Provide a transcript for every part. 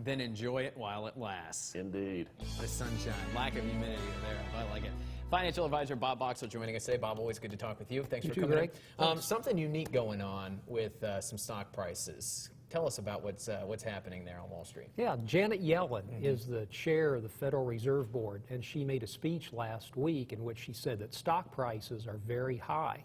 Then enjoy it while it lasts. Indeed. The sunshine, lack of humidity there. I like it. Financial advisor Bob Boxell joining us today. Bob, always good to talk with you. Thanks for coming Greg. in. Something unique going on with some stock prices. Tell us about what's happening there on Wall Street. Yeah, Janet Yellen is the chair of the Federal Reserve Board, and she made a speech last week in which she said that stock prices are very high.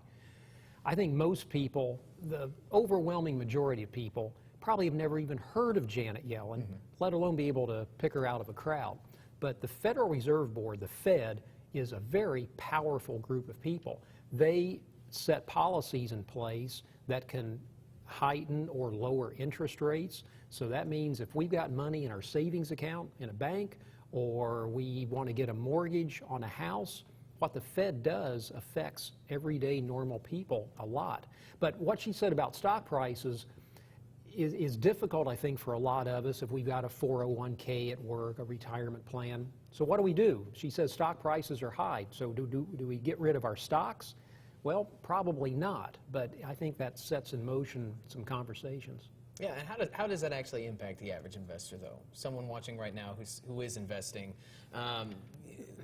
I think most people, the overwhelming majority of people, probably have never even heard of Janet Yellen, let alone be able to pick her out of a crowd. But the Federal Reserve Board, the Fed, is a very powerful group of people. They set policies in place that can heighten or lower interest rates. So that means if we've got money in our savings account in a bank, or we want to get a mortgage on a house, what the Fed does affects everyday normal people a lot. But what she said about stock prices is difficult, I think, for a lot of us if we've got a 401k at work, a retirement plan. So what do? She says stock prices are high. So do we get rid of our stocks? Well, probably not, but I think that sets in motion some conversations. Yeah, and how does that actually impact the average investor, though? Someone watching right now who is investing,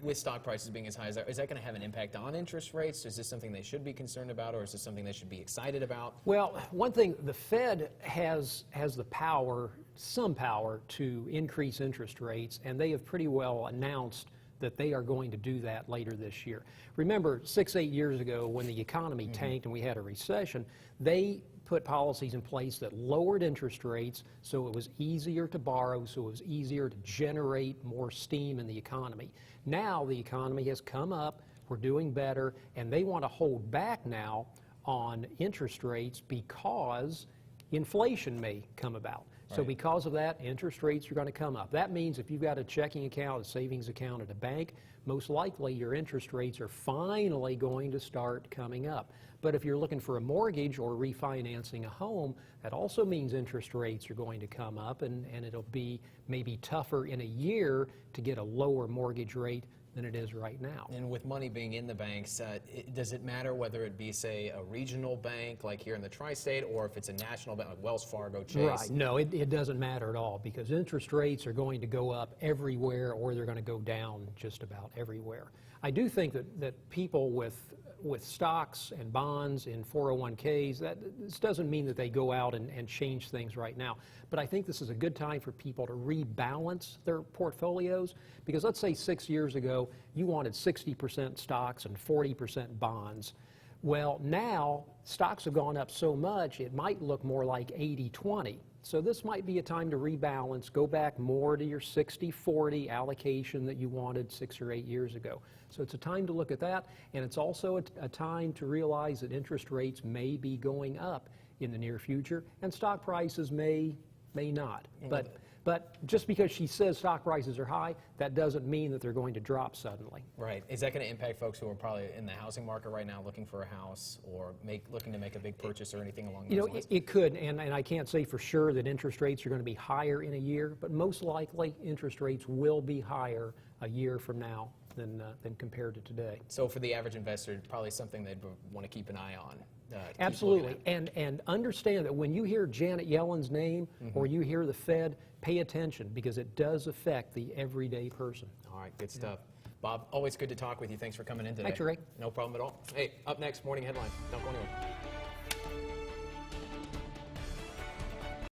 with stock prices being as high as that, is that going to have an impact on interest rates? Is this something they should be concerned about, or is this something they should be excited about? Well, one thing, the Fed has the power, some power, to increase interest rates, and they have pretty well announced that they are going to do that later this year. Remember, 6-8 years ago when the economy tanked and we had a recession, they put policies in place that lowered interest rates so it was easier to borrow, so it was easier to generate more steam in the economy. Now the economy has come up, we're doing better, and they want to hold back now on interest rates because inflation may come about. So because of that, interest rates are going to come up. That means if you've got a checking account, a savings account at a bank, most likely your interest rates are finally going to start coming up. But if you're looking for a mortgage or refinancing a home, that also means interest rates are going to come up, and it'll be maybe tougher in a year to get a lower mortgage rate than it is right now. And with money being in the banks, does it matter whether it be, say, a regional bank like here in the tri-state, or if it's a national bank like Wells Fargo, Chase? Right. No, it doesn't matter at all, because interest rates are going to go up everywhere, or they're going to go down just about everywhere. I do think that people with stocks and bonds in 401ks, this doesn't mean that they go out and change things right now. But I think this is a good time for people to rebalance their portfolios, because let's say 6 years ago you wanted 60% stocks and 40% bonds. Well, now stocks have gone up so much it might look more like 80-20. So this might be a time to rebalance, go back more to your 60-40 allocation that you wanted 6 or 8 years ago. So it's a time to look at that, and it's also a time to realize that interest rates may be going up in the near future, and stock prices may not. But just because she says stock prices are high, that doesn't mean that they're going to drop suddenly. Right. Is that going to impact folks who are probably in the housing market right now looking for a house, or looking to make a big purchase or anything along those lines? It could, and I can't say for sure that interest rates are going to be higher in a year, but most likely interest rates will be higher a year from now than compared to today. So for the average investor, probably something they'd want to keep an eye on. Absolutely, and understand that when you hear Janet Yellen's name or you hear the Fed, pay attention, because it does affect the everyday person. All right, good stuff. Bob, always good to talk with you. Thanks for coming in today. Thanks, Ray. No problem at all. Hey, up next, Morning Headlines. Don't go anywhere.